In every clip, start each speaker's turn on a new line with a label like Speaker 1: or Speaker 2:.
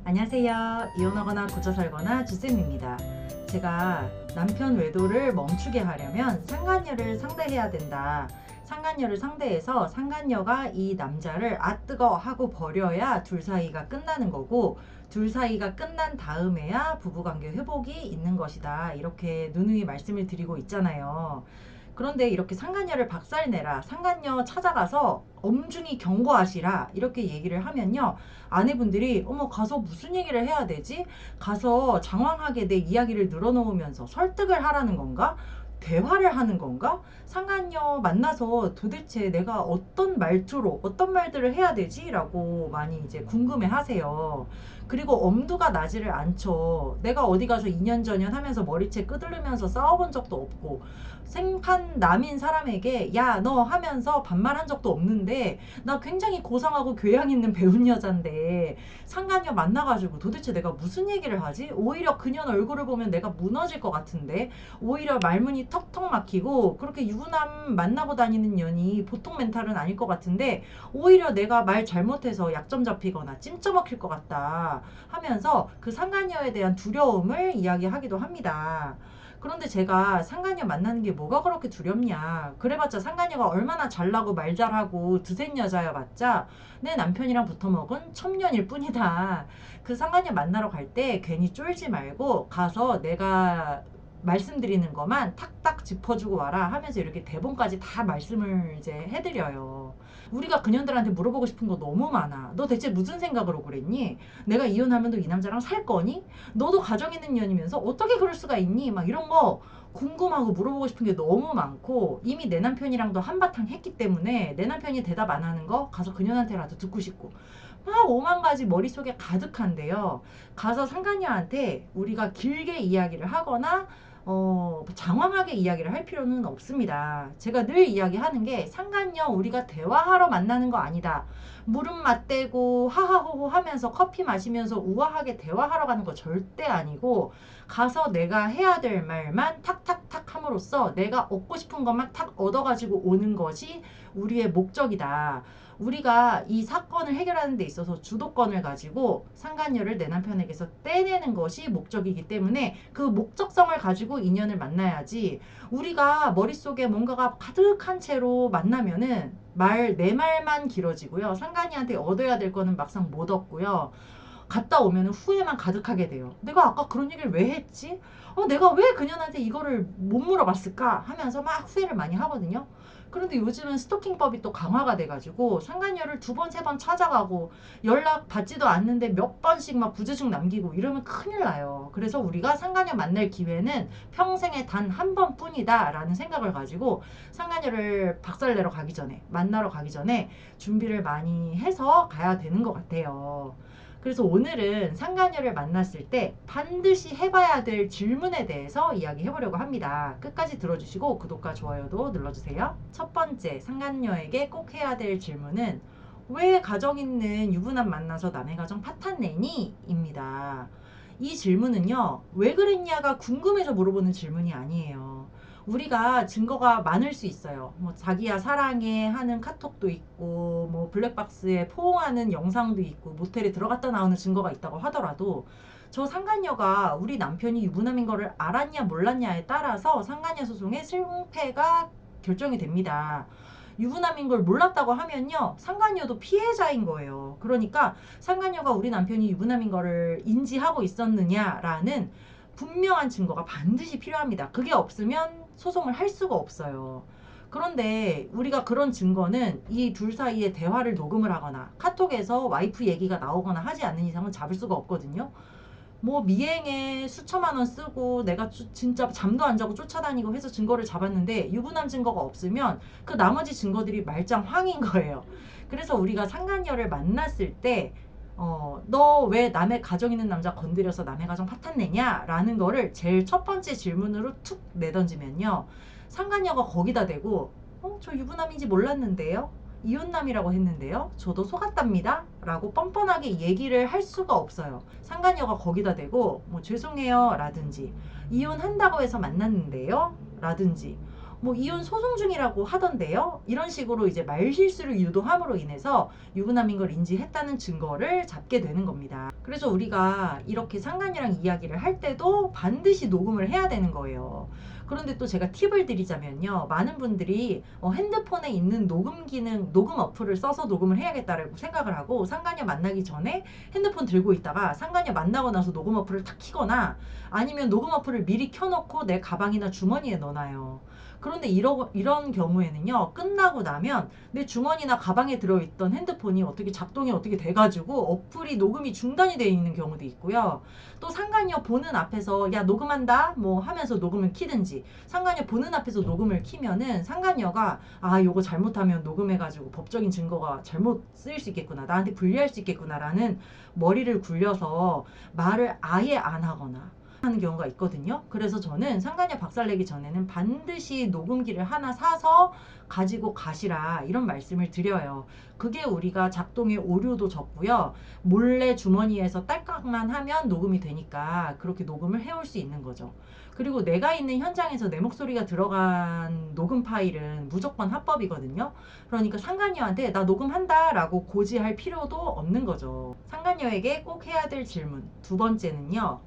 Speaker 1: 안녕하세요. 이혼하거나 고쳐 살거나 주쌤입니다. 제가 남편 외도를 멈추게 하려면 상간녀를 상대해야 된다. 상간녀를 상대해서 상간녀가 이 남자를 아 뜨거 하고 버려야 둘 사이가 끝나는 거고, 둘 사이가 끝난 다음에야 부부관계 회복이 있는 것이다. 이렇게 누누이 말씀을 드리고 있잖아요. 그런데 이렇게 상간녀를 박살내라, 상간녀 찾아가서 엄중히 경고하시라, 이렇게 얘기를 하면요, 아내분들이 어머 가서 무슨 얘기를 해야 되지? 가서 장황하게 내 이야기를 늘어놓으면서 설득을 하라는 건가? 대화를 하는 건가? 상간녀 만나서 도대체 내가 어떤 말투로 어떤 말들을 해야 되지? 라고 많이 이제 궁금해 하세요. 그리고 엄두가 나지를 않죠. 내가 어디 가서 2년 전년 하면서 머리채 끄들르면서 싸워본 적도 없고, 생판 남인 사람에게 야 너 하면서 반말한 적도 없는데, 나 굉장히 고상하고 교양 있는 배운 여잔데 상간녀 만나가지고 도대체 내가 무슨 얘기를 하지? 오히려 그녀 얼굴을 보면 내가 무너질 것 같은데, 오히려 말문이 턱턱 막히고, 그렇게 유부남 만나고 다니는 년이 보통 멘탈은 아닐 것 같은데 오히려 내가 말 잘못해서 약점 잡히거나 찜쪄 먹힐 것 같다 하면서 그 상간녀에 대한 두려움을 이야기하기도 합니다. 그런데 제가 상간녀 만나는 게 뭐가 그렇게 두렵냐. 그래봤자 상간녀가 얼마나 잘나고 말 잘하고 드센 여자여 봤자 내 남편이랑 붙어먹은 첩년일 뿐이다. 그 상간녀 만나러 갈 때 괜히 쫄지 말고 가서 내가 말씀드리는 것만 탁탁 짚어주고 와라 하면서 이렇게 대본까지 다 말씀을 이제 해드려요. 우리가 그년들한테 물어보고 싶은 거 너무 많아. 너 대체 무슨 생각으로 그랬니? 내가 이혼하면 이 남자랑 살 거니? 너도 가정 있는 년이면서 어떻게 그럴 수가 있니? 막 이런 거 궁금하고 물어보고 싶은 게 너무 많고, 이미 내 남편이랑도 한바탕 했기 때문에 내 남편이 대답 안 하는 거 가서 그년한테라도 듣고 싶고, 막 오만 가지 머릿속에 가득한데요. 가서 상간녀한테 우리가 길게 이야기를 하거나 장황하게 이야기를 할 필요는 없습니다. 제가 늘 이야기하는 게, 상간녀 우리가 대화하러 만나는 거 아니다. 무릎 맞대고 하하호호 하면서 커피 마시면서 우아하게 대화하러 가는 거 절대 아니고, 가서 내가 해야 될 말만 탁탁탁 함으로써 내가 얻고 싶은 것만 탁 얻어가지고 오는 것이 우리의 목적이다. 우리가 이 사건을 해결하는 데 있어서 주도권을 가지고 상간녀를 내 남편에게서 떼내는 것이 목적이기 때문에 그 목적성을 가지고 인연을 만나야지, 우리가 머릿속에 뭔가가 가득한 채로 만나면은 내 말만 길어지고요. 상간이한테 얻어야 될 거는 막상 못 얻고요. 갔다 오면 후회만 가득하게 돼요. 내가 아까 그런 얘기를 왜 했지? 내가 왜 그년한테 이거를 못 물어봤을까? 하면서 막 후회를 많이 하거든요. 그런데 요즘은 스토킹법이 또 강화가 돼가지고 상간녀를 두 번, 세 번 찾아가고 연락 받지도 않는데 몇 번씩 막 부재중 남기고 이러면 큰일 나요. 그래서 우리가 상간녀 만날 기회는 평생에 단 한 번뿐이다 라는 생각을 가지고 상간녀를 박살내러 가기 전에, 만나러 가기 전에 준비를 많이 해서 가야 되는 것 같아요. 그래서 오늘은 상간녀를 만났을 때 반드시 해봐야 될 질문에 대해서 이야기해 보려고 합니다. 끝까지 들어주시고 구독과 좋아요도 눌러주세요. 첫 번째, 상간녀에게 꼭 해야 될 질문은 왜 가정 있는 유부남 만나서 남의 가정 파탄내니? 입니다. 이 질문은요, 왜 그랬냐가 궁금해서 물어보는 질문이 아니에요. 우리가 증거가 많을 수 있어요. 뭐 자기야 사랑해 하는 카톡도 있고, 뭐 블랙박스에 포옹하는 영상도 있고, 모텔에 들어갔다 나오는 증거가 있다고 하더라도 저 상간녀가 우리 남편이 유부남인 거를 알았냐 몰랐냐에 따라서 상간녀 소송의 승패가 결정이 됩니다. 유부남인 걸 몰랐다고 하면요, 상간녀도 피해자인 거예요. 그러니까 상간녀가 우리 남편이 유부남인 거를 인지하고 있었느냐라는 분명한 증거가 반드시 필요합니다. 그게 없으면 소송을 할 수가 없어요. 그런데 우리가 그런 증거는 이 둘 사이의 대화를 녹음을 하거나 카톡에서 와이프 얘기가 나오거나 하지 않는 이상은 잡을 수가 없거든요. 뭐 미행에 수천만 원 쓰고 내가 진짜 잠도 안 자고 쫓아다니고 해서 증거를 잡았는데 유부남 증거가 없으면 그 나머지 증거들이 말짱황인 거예요. 그래서 우리가 상간녀를 만났을 때 너 왜 남의 가정 있는 남자 건드려서 남의 가정 파탄내냐? 라는 거를 제일 첫 번째 질문으로 툭 내던지면요, 상간녀가 거기다 대고 저 유부남인지 몰랐는데요? 이혼남이라고 했는데요, 저도 속았답니다 라고 뻔뻔하게 얘기를 할 수가 없어요. 상간녀가 거기다 대고 뭐 죄송해요 라든지, 이혼한다고 해서 만났는데요 라든지, 뭐 이혼 소송 중이라고 하던데요. 이런 식으로 이제 말실수를 유도함으로 인해서 유부남인 걸 인지했다는 증거를 잡게 되는 겁니다. 그래서 우리가 이렇게 상간녀랑 이야기를 할 때도 반드시 녹음을 해야 되는 거예요. 그런데 또 제가 팁을 드리자면요. 많은 분들이 핸드폰에 있는 녹음 기능, 녹음 어플을 써서 녹음을 해야겠다라고 생각을 하고 상간녀 만나기 전에 핸드폰 들고 있다가 상간녀 만나고 나서 녹음 어플을 탁 키거나 아니면 녹음 어플을 미리 켜놓고 내 가방이나 주머니에 넣어놔요. 그런데 이런 경우에는요. 끝나고 나면 내 주머니나 가방에 들어있던 핸드폰이 작동이 어떻게 돼가지고 어플이 녹음이 중단이 되어 있는 경우도 있고요. 또 상간녀 보는 앞에서 야 녹음한다 뭐 하면서 녹음을 키든지 상간녀 보는 앞에서 녹음을 키면은 상간녀가 아 요거 잘못하면 녹음해가지고 법적인 증거가 잘못 쓰일 수 있겠구나 나한테 불리할 수 있겠구나라는 머리를 굴려서 말을 아예 안 하거나 하는 경우가 있거든요. 그래서 저는 상간녀 박살내기 전에는 반드시 녹음기를 하나 사서 가지고 가시라 이런 말씀을 드려요. 그게 우리가 작동의 오류도 적고요. 몰래 주머니에서 딸깍만 하면 녹음이 되니까 그렇게 녹음을 해올 수 있는 거죠. 그리고 내가 있는 현장에서 내 목소리가 들어간 녹음 파일은 무조건 합법이거든요. 그러니까 상간녀한테 나 녹음한다 라고 고지할 필요도 없는 거죠. 상간녀에게 꼭 해야 될 질문 두 번째는요.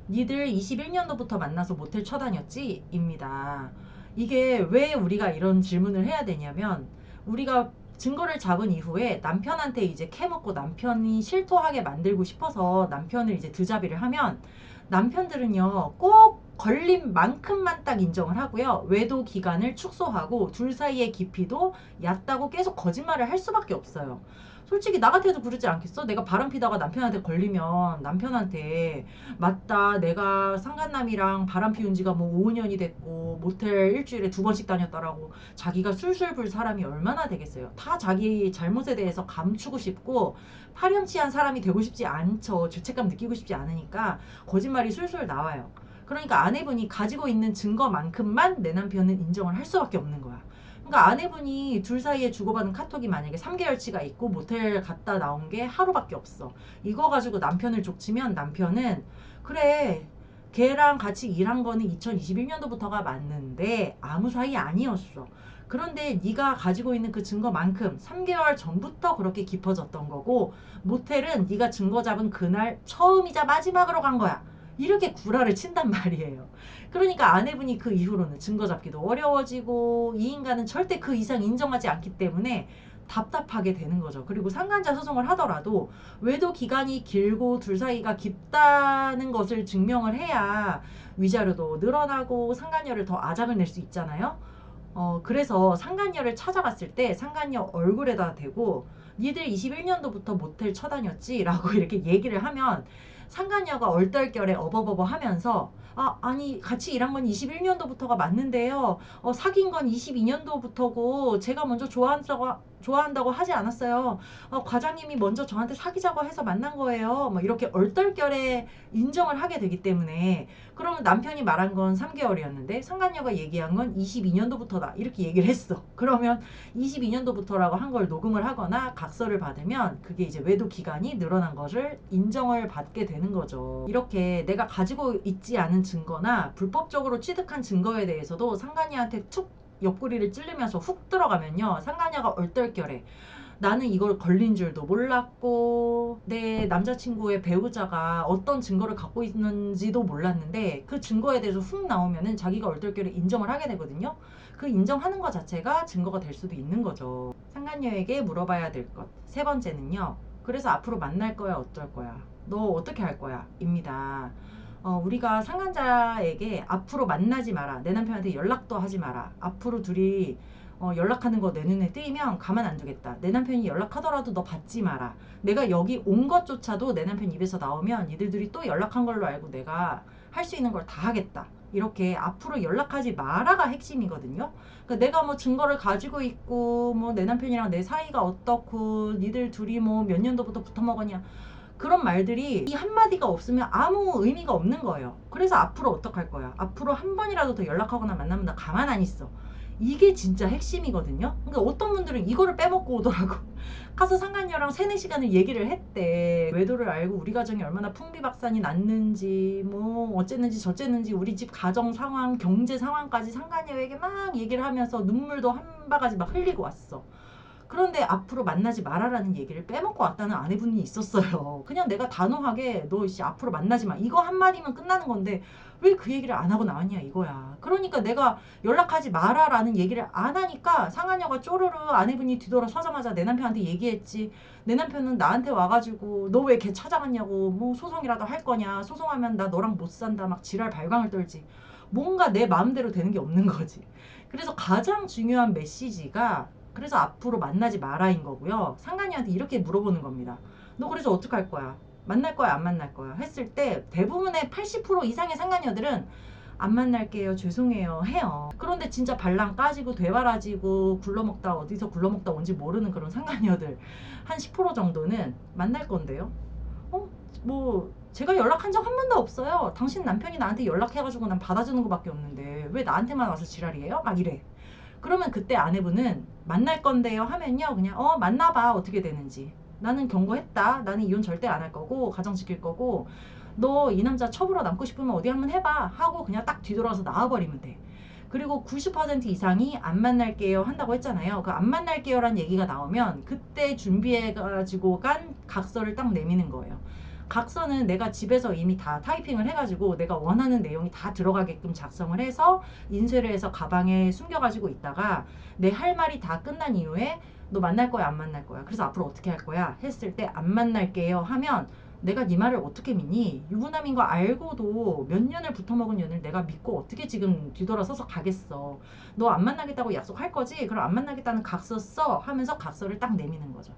Speaker 1: 니들 21년도부터 만나서 모텔 쳐다녔지? 입니다. 이게 왜 우리가 이런 질문을 해야 되냐면 우리가 증거를 잡은 이후에 남편한테 이제 캐묻고 남편이 실토하게 만들고 싶어서 남편을 이제 드자비를 하면 남편들은요 꼭 걸린 만큼만 딱 인정을 하고요. 외도 기간을 축소하고 둘 사이의 깊이도 얕다고 계속 거짓말을 할 수밖에 없어요. 솔직히 나 같아도 그러지 않겠어? 내가 바람 피다가 남편한테 걸리면 남편한테 맞다 내가 상간남이랑 바람 피운 지가 뭐 5년이 됐고 모텔 일주일에 2번씩 다녔다라고 자기가 술술 불 사람이 얼마나 되겠어요. 다 자기 잘못에 대해서 감추고 싶고 파렴치한 사람이 되고 싶지 않죠. 죄책감 느끼고 싶지 않으니까 거짓말이 술술 나와요. 그러니까 아내분이 가지고 있는 증거만큼만 내 남편은 인정을 할 수밖에 없는 거야. 그러니까 아내분이 둘 사이에 주고받은 카톡이 만약에 3개월치가 있고 모텔 갔다 나온 게 하루밖에 없어. 이거 가지고 남편을 족치면 남편은 그래 걔랑 같이 일한 거는 2021년도부터가 맞는데 아무 사이 아니었어. 그런데 네가 가지고 있는 그 증거만큼 3개월 전부터 그렇게 깊어졌던 거고 모텔은 네가 증거 잡은 그날 처음이자 마지막으로 간 거야. 이렇게 구라를 친단 말이에요. 그러니까 아내분이 그 이후로는 증거 잡기도 어려워지고 이 인간은 절대 그 이상 인정하지 않기 때문에 답답하게 되는 거죠. 그리고 상간자 소송을 하더라도 외도 기간이 길고 둘 사이가 깊다는 것을 증명을 해야 위자료도 늘어나고 상간녀를 더 아작을 낼 수 있잖아요. 그래서 상간녀를 찾아갔을 때 상간녀 얼굴에다 대고 니들 21년도부터 모텔 쳐다녔지? 라고 이렇게 얘기를 하면 상간녀가 얼떨결에 어버버버 하면서 아니 같이 일한 건 21년도부터가 맞는데요. 사귄 건 22년도부터고 제가 먼저 좋아한다고 하지 않았어요. 과장님이 먼저 저한테 사귀자고 해서 만난 거예요. 뭐 이렇게 얼떨결에 인정을 하게 되기 때문에 그러면 남편이 말한 건 3개월이었는데 상간녀가 얘기한 건 22년도부터다. 이렇게 얘기를 했어. 그러면 22년도부터라고 한 걸 녹음을 하거나 각서를 받으면 그게 이제 외도 기간이 늘어난 것을 인정을 받게 되는 거죠. 이렇게 내가 가지고 있지 않은 증거나 불법적으로 취득한 증거에 대해서도 상간녀한테 툭 옆구리를 찌르면서 훅 들어가면요. 상간녀가 얼떨결에 나는 이걸 걸린 줄도 몰랐고 내 남자친구의 배우자가 어떤 증거를 갖고 있는지도 몰랐는데 그 증거에 대해서 훅 나오면은 자기가 얼떨결에 인정을 하게 되거든요. 그 인정하는 것 자체가 증거가 될 수도 있는 거죠. 상간녀에게 물어봐야 될 것. 세 번째는요. 그래서 앞으로 만날 거야 어쩔 거야? 너 어떻게 할 거야? 입니다. 우리가 상간자에게 앞으로 만나지 마라. 내 남편한테 연락도 하지 마라. 앞으로 둘이 연락하는 거 내 눈에 띄면 가만 안 두겠다. 내 남편이 연락하더라도 너 받지 마라. 내가 여기 온 것조차도 내 남편 입에서 나오면 니들 둘이 또 연락한 걸로 알고 내가 할 수 있는 걸 다 하겠다. 이렇게 앞으로 연락하지 마라가 핵심이거든요. 그러니까 내가 뭐 증거를 가지고 있고 뭐 내 남편이랑 내 사이가 어떻고 니들 둘이 뭐 몇 년도부터 붙어 먹었냐. 그런 말들이 이 한마디가 없으면 아무 의미가 없는 거예요. 그래서 앞으로 어떡할 거야? 앞으로 한 번이라도 더 연락하거나 만나면 나 가만 안 있어. 이게 진짜 핵심이거든요. 그러니까 어떤 분들은 이거를 빼먹고 오더라고. 가서 상간녀랑 3-4시간을 얘기를 했대. 외도를 알고 우리 가정이 얼마나 풍비박산이 났는지 뭐 어쨌는지 저쨌는지 우리 집 가정 상황, 경제 상황까지 상간녀에게 막 얘기를 하면서 눈물도 한 바가지 막 흘리고 왔어. 그런데 앞으로 만나지 말아라는 얘기를 빼먹고 왔다는 아내분이 있었어요. 그냥 내가 단호하게 너 앞으로 만나지 마. 이거 한마디면 끝나는 건데 왜 그 얘기를 안 하고 나왔냐 이거야. 그러니까 내가 연락하지 마라라는 얘기를 안 하니까 상하녀가 쪼르르 아내분이 뒤돌아서자마자 내 남편한테 얘기했지. 내 남편은 나한테 와가지고 너 왜 걔 찾아갔냐고 뭐 소송이라도 할 거냐. 소송하면 나 너랑 못 산다 막 지랄 발광을 떨지. 뭔가 내 마음대로 되는 게 없는 거지. 그래서 가장 중요한 메시지가 그래서 앞으로 만나지 마라인 거고요. 상간이한테 이렇게 물어보는 겁니다. 너 그래서 어떡할 거야? 만날 거야 안 만날 거야? 했을 때 대부분의 80% 이상의 상간녀들은 안 만날게요 죄송해요 해요. 그런데 진짜 발랑 까지고 되바라지고 굴러먹다 어디서 굴러먹다 온지 모르는 그런 상간녀들 한 10% 정도는 만날 건데요. 뭐 제가 연락한 적 한 번도 없어요. 당신 남편이 나한테 연락해가지고 난 받아주는 거밖에 없는데 왜 나한테만 와서 지랄이에요? 막 이래. 그러면 그때 아내분은 만날 건데요 하면요 그냥 만나봐 어떻게 되는지. 나는 경고했다. 나는 이혼 절대 안 할 거고 가정 지킬 거고 너 이 남자 첩으로 남고 싶으면 어디 한번 해봐 하고 그냥 딱 뒤돌아서 나와버리면 돼. 그리고 90% 이상이 안 만날게요 한다고 했잖아요. 그 안 만날게요란 얘기가 나오면 그때 준비해가지고 간 각서를 딱 내미는 거예요. 각서는 내가 집에서 이미 다 타이핑을 해가지고 내가 원하는 내용이 다 들어가게끔 작성을 해서 인쇄를 해서 가방에 숨겨가지고 있다가 내 할 말이 다 끝난 이후에 너 만날 거야 안 만날 거야 그래서 앞으로 어떻게 할 거야 했을 때 안 만날게요 하면 내가 네 말을 어떻게 믿니? 유부남인 거 알고도 몇 년을 붙어먹은 년을 내가 믿고 어떻게 지금 뒤돌아서서 가겠어. 너 안 만나겠다고 약속할 거지? 그럼 안 만나겠다는 각서 써 하면서 각서를 딱 내미는 거죠.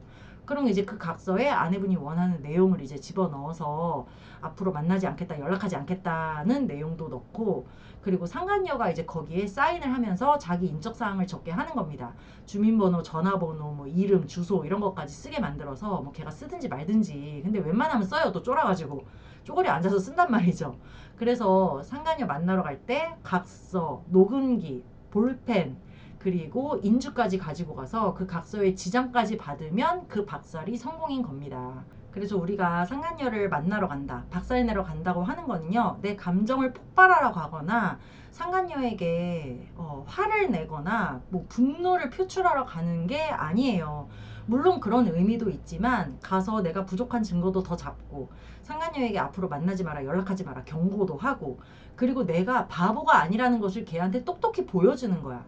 Speaker 1: 그럼 이제 그 각서에 아내분이 원하는 내용을 이제 집어넣어서 앞으로 만나지 않겠다, 연락하지 않겠다는 내용도 넣고 그리고 상간녀가 이제 거기에 사인을 하면서 자기 인적사항을 적게 하는 겁니다. 주민번호, 전화번호, 뭐 이름, 주소 이런 것까지 쓰게 만들어서 뭐 걔가 쓰든지 말든지. 근데 웬만하면 써요. 또 쫄아가지고 쪼그려 앉아서 쓴단 말이죠. 그래서 상간녀 만나러 갈 때 각서, 녹음기, 볼펜 그리고 인주까지 가지고 가서 그 각서의 지장까지 받으면 그 박살이 성공인 겁니다. 그래서 우리가 상간녀를 만나러 간다, 박살 내러 간다고 하는 거는요, 내 감정을 폭발하러 가거나 상간녀에게 화를 내거나 뭐 분노를 표출하러 가는 게 아니에요. 물론 그런 의미도 있지만 가서 내가 부족한 증거도 더 잡고 상간녀에게 앞으로 만나지 마라, 연락하지 마라 경고도 하고 그리고 내가 바보가 아니라는 것을 걔한테 똑똑히 보여주는 거야.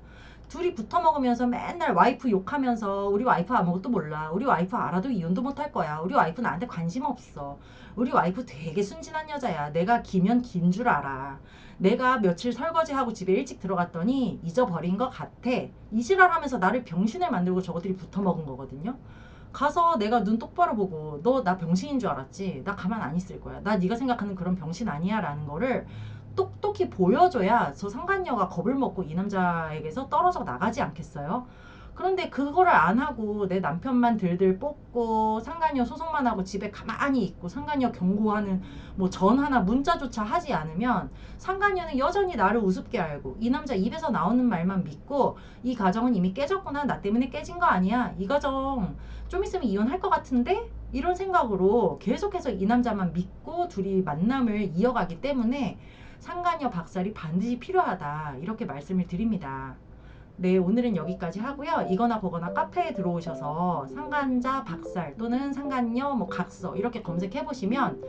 Speaker 1: 둘이 붙어 먹으면서 맨날 와이프 욕하면서 우리 와이프 아무것도 몰라. 우리 와이프 알아도 이혼도 못할 거야. 우리 와이프 나한테 관심 없어. 우리 와이프 되게 순진한 여자야. 내가 기면 긴 줄 알아. 내가 며칠 설거지하고 집에 일찍 들어갔더니 잊어버린 것 같아. 이 지랄하면서 나를 병신을 만들고 저것들이 붙어 먹은 거거든요. 가서 내가 눈 똑바로 보고 너 나 병신인 줄 알았지? 나 가만 안 있을 거야. 나 네가 생각하는 그런 병신 아니야 라는 거를 똑똑히 보여줘야 저 상간녀가 겁을 먹고 이 남자에게서 떨어져 나가지 않겠어요? 그런데 그거를 안 하고 내 남편만 들들 뽑고 상간녀 소송만 하고 집에 가만히 있고 상간녀 경고하는 뭐 전화나 문자조차 하지 않으면 상간녀는 여전히 나를 우습게 알고 이 남자 입에서 나오는 말만 믿고 이 가정은 이미 깨졌구나 나 때문에 깨진 거 아니야 이 가정 좀 있으면 이혼할 것 같은데 이런 생각으로 계속해서 이 남자만 믿고 둘이 만남을 이어가기 때문에 상간녀 박살이 반드시 필요하다 이렇게 말씀을 드립니다. 네, 오늘은 여기까지 하고요. 이거나 보거나 카페에 들어오셔서 상간자 박살 또는 상간녀 뭐 각서 이렇게 검색해 보시면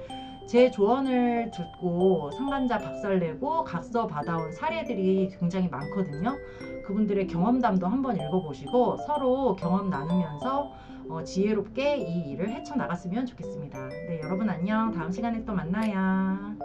Speaker 1: 제 조언을 듣고 상간자 박살내고 각서 받아온 사례들이 굉장히 많거든요. 그분들의 경험담도 한번 읽어보시고 서로 경험 나누면서 지혜롭게 이 일을 헤쳐나갔으면 좋겠습니다. 네, 여러분 안녕. 다음 시간에 또 만나요.